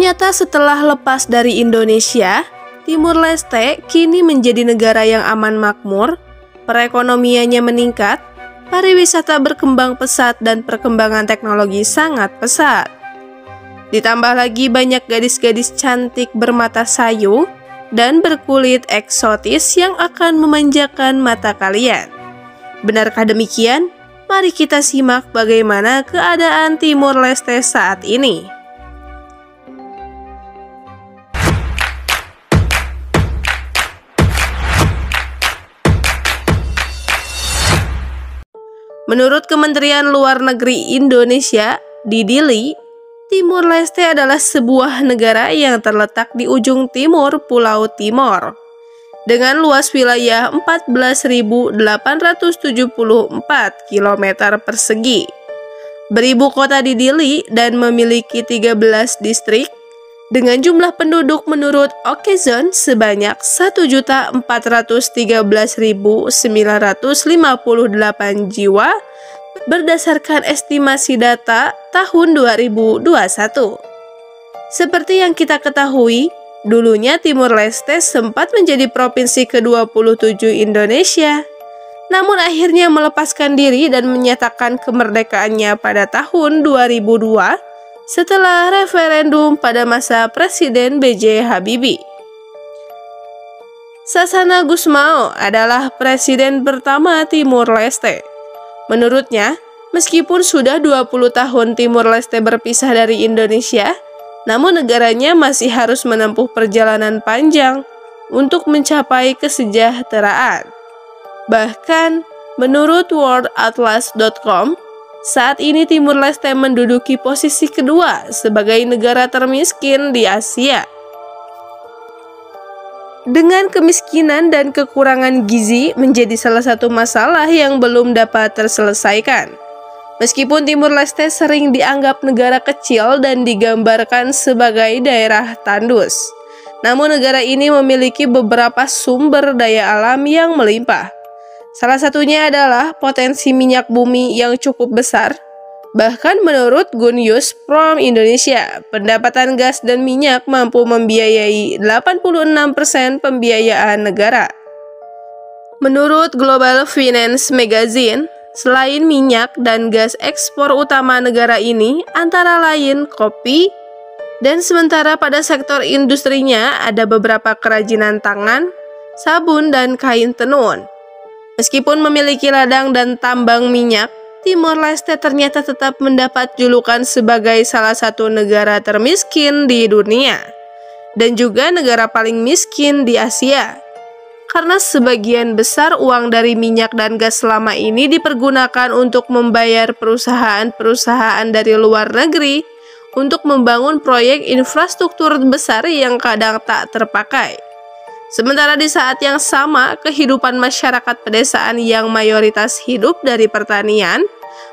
Ternyata setelah lepas dari Indonesia, Timur Leste kini menjadi negara yang aman makmur, perekonomiannya meningkat, pariwisata berkembang pesat dan perkembangan teknologi sangat pesat. Ditambah lagi banyak gadis-gadis cantik bermata sayu dan berkulit eksotis yang akan memanjakan mata kalian. Benarkah demikian? Mari kita simak bagaimana keadaan Timur Leste saat ini. Menurut Kementerian Luar Negeri Indonesia, di Dili, Timur Leste adalah sebuah negara yang terletak di ujung timur Pulau Timor dengan luas wilayah 14.874 km persegi. Beribu kota di Dili dan memiliki 13 distrik dengan jumlah penduduk menurut Okezone sebanyak 1.413.958 jiwa berdasarkan estimasi data tahun 2021. Seperti yang kita ketahui, dulunya Timur Leste sempat menjadi provinsi ke-27 Indonesia, namun akhirnya melepaskan diri dan menyatakan kemerdekaannya pada tahun 2002 setelah referendum pada masa Presiden B.J. Habibie. Sasana Gusmao adalah presiden pertama Timur Leste. Menurutnya, meskipun sudah 20 tahun Timur Leste berpisah dari Indonesia, namun negaranya masih harus menempuh perjalanan panjang untuk mencapai kesejahteraan. Bahkan, menurut worldatlas.com, saat ini Timur Leste menduduki posisi kedua sebagai negara termiskin di Asia. Dengan kemiskinan dan kekurangan gizi menjadi salah satu masalah yang belum dapat terselesaikan. Meskipun Timur Leste sering dianggap negara kecil dan digambarkan sebagai daerah tandus, namun negara ini memiliki beberapa sumber daya alam yang melimpah. Salah satunya adalah potensi minyak bumi yang cukup besar. Bahkan menurut Gunyus Prom Indonesia, pendapatan gas dan minyak mampu membiayai 86% pembiayaan negara. Menurut Global Finance Magazine, selain minyak dan gas ekspor utama negara ini antara lain kopi, dan sementara pada sektor industrinya ada beberapa kerajinan tangan, sabun, dan kain tenun. Meskipun memiliki ladang dan tambang minyak, Timor Leste ternyata tetap mendapat julukan sebagai salah satu negara termiskin di dunia dan juga negara paling miskin di Asia. Karena sebagian besar uang dari minyak dan gas selama ini dipergunakan untuk membayar perusahaan-perusahaan dari luar negeri untuk membangun proyek infrastruktur besar yang kadang tak terpakai. Sementara di saat yang sama, kehidupan masyarakat pedesaan yang mayoritas hidup dari pertanian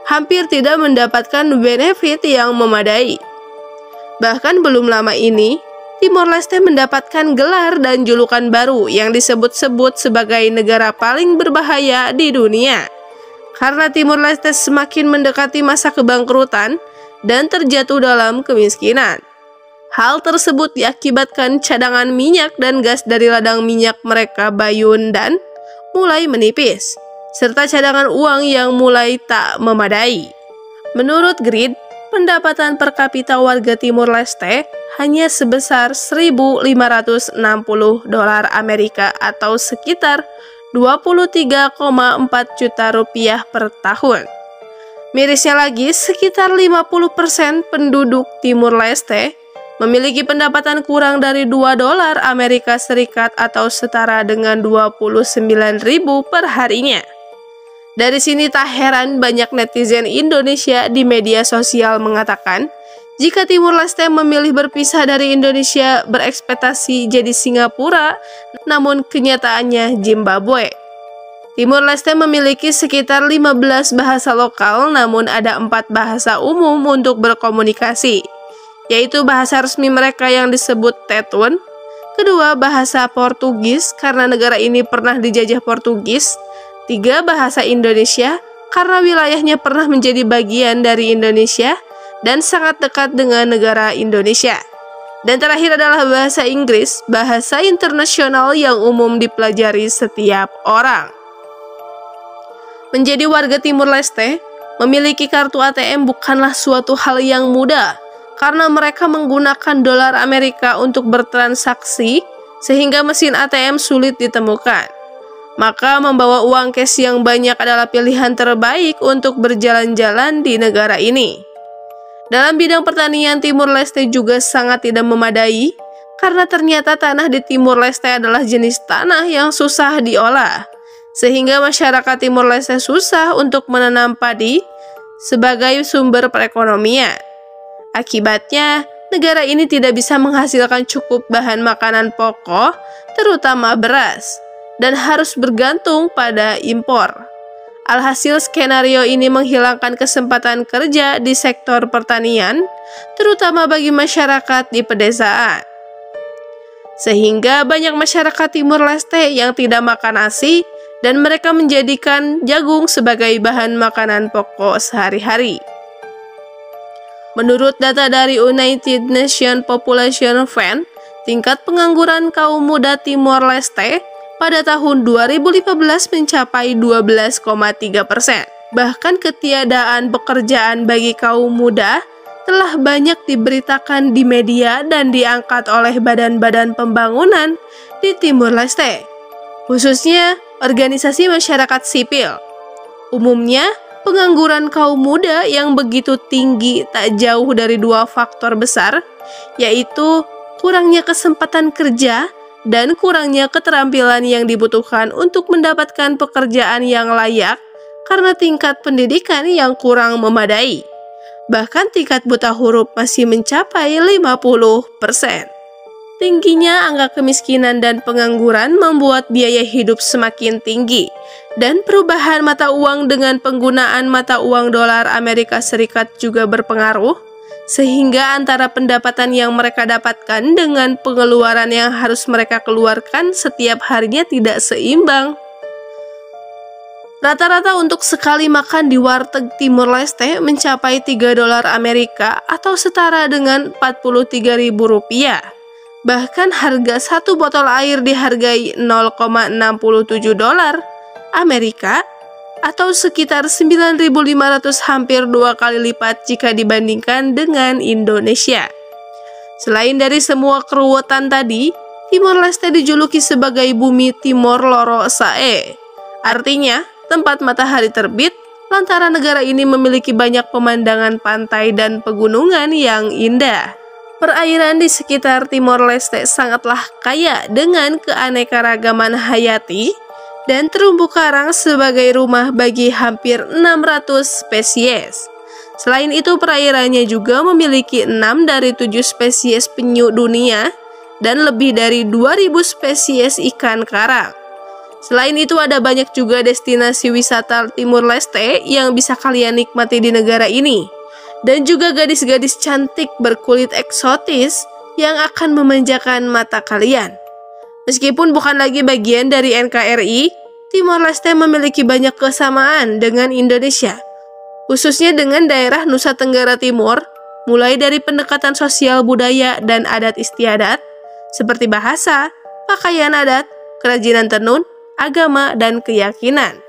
hampir tidak mendapatkan benefit yang memadai. Bahkan belum lama ini, Timor Leste mendapatkan gelar dan julukan baru yang disebut-sebut sebagai negara paling berbahaya di dunia. Karena Timor Leste semakin mendekati masa kebangkrutan dan terjatuh dalam kemiskinan. Hal tersebut diakibatkan cadangan minyak dan gas dari ladang minyak mereka Bayun dan mulai menipis, serta cadangan uang yang mulai tak memadai. Menurut Grid, pendapatan per kapita warga Timur Leste hanya sebesar 1.560 dolar Amerika atau sekitar 23,4 juta rupiah per tahun. Mirisnya lagi, sekitar 50% penduduk Timur Leste memiliki pendapatan kurang dari 2 dolar Amerika Serikat atau setara dengan 29.000 per harinya. Dari sini tak heran banyak netizen Indonesia di media sosial mengatakan, jika Timur Leste memilih berpisah dari Indonesia berekspektasi jadi Singapura, namun kenyataannya Zimbabwe. Timur Leste memiliki sekitar 15 bahasa lokal, namun ada 4 bahasa umum untuk berkomunikasi, yaitu bahasa resmi mereka yang disebut Tetun, kedua bahasa Portugis karena negara ini pernah dijajah Portugis, 3 bahasa Indonesia karena wilayahnya pernah menjadi bagian dari Indonesia dan sangat dekat dengan negara Indonesia. Dan terakhir adalah bahasa Inggris, bahasa internasional yang umum dipelajari setiap orang. Menjadi warga Timur Leste, memiliki kartu ATM bukanlah suatu hal yang mudah, karena mereka menggunakan dolar Amerika untuk bertransaksi, sehingga mesin ATM sulit ditemukan. Maka membawa uang cash yang banyak adalah pilihan terbaik untuk berjalan-jalan di negara ini. Dalam bidang pertanian, Timur Leste juga sangat tidak memadai, karena ternyata tanah di Timur Leste adalah jenis tanah yang susah diolah, sehingga masyarakat Timur Leste susah untuk menanam padi sebagai sumber perekonomian. Akibatnya, negara ini tidak bisa menghasilkan cukup bahan makanan pokok, terutama beras, dan harus bergantung pada impor. Alhasil, skenario ini menghilangkan kesempatan kerja di sektor pertanian, terutama bagi masyarakat di pedesaan. Sehingga banyak masyarakat Timur Leste yang tidak makan nasi, dan mereka menjadikan jagung sebagai bahan makanan pokok sehari-hari. Menurut data dari United Nations Population Fund, tingkat pengangguran kaum muda Timor Leste pada tahun 2015 mencapai 12,3%. Bahkan ketiadaan pekerjaan bagi kaum muda telah banyak diberitakan di media dan diangkat oleh badan-badan pembangunan di Timur Leste, khususnya organisasi masyarakat sipil. Umumnya, pengangguran kaum muda yang begitu tinggi tak jauh dari dua faktor besar, yaitu kurangnya kesempatan kerja dan kurangnya keterampilan yang dibutuhkan untuk mendapatkan pekerjaan yang layak karena tingkat pendidikan yang kurang memadai. Bahkan tingkat buta huruf masih mencapai 50%. Tingginya angka kemiskinan dan pengangguran membuat biaya hidup semakin tinggi, dan perubahan mata uang dengan penggunaan mata uang dolar Amerika Serikat juga berpengaruh, sehingga antara pendapatan yang mereka dapatkan dengan pengeluaran yang harus mereka keluarkan setiap harinya tidak seimbang. Rata-rata untuk sekali makan di warteg Timur Leste mencapai 3 dolar Amerika atau setara dengan Rp43.000. Bahkan harga satu botol air dihargai 0,67 dolar Amerika atau sekitar 9.500, hampir 2 kali lipat jika dibandingkan dengan Indonesia. Selain dari semua keruwetan tadi, Timor Leste dijuluki sebagai bumi Timor Loro Sae. Artinya, tempat matahari terbit, lantaran negara ini memiliki banyak pemandangan pantai dan pegunungan yang indah. Perairan di sekitar Timor Leste sangatlah kaya dengan keanekaragaman hayati dan terumbu karang sebagai rumah bagi hampir 600 spesies. Selain itu, perairannya juga memiliki 6 dari 7 spesies penyu dunia dan lebih dari 2.000 spesies ikan karang. Selain itu, ada banyak juga destinasi wisata Timur Leste yang bisa kalian nikmati di negara ini. Dan juga gadis-gadis cantik berkulit eksotis yang akan memanjakan mata kalian. Meskipun bukan lagi bagian dari NKRI, Timor Leste memiliki banyak kesamaan dengan Indonesia, khususnya dengan daerah Nusa Tenggara Timur, mulai dari pendekatan sosial budaya dan adat istiadat, seperti bahasa, pakaian adat, kerajinan tenun, agama, dan keyakinan.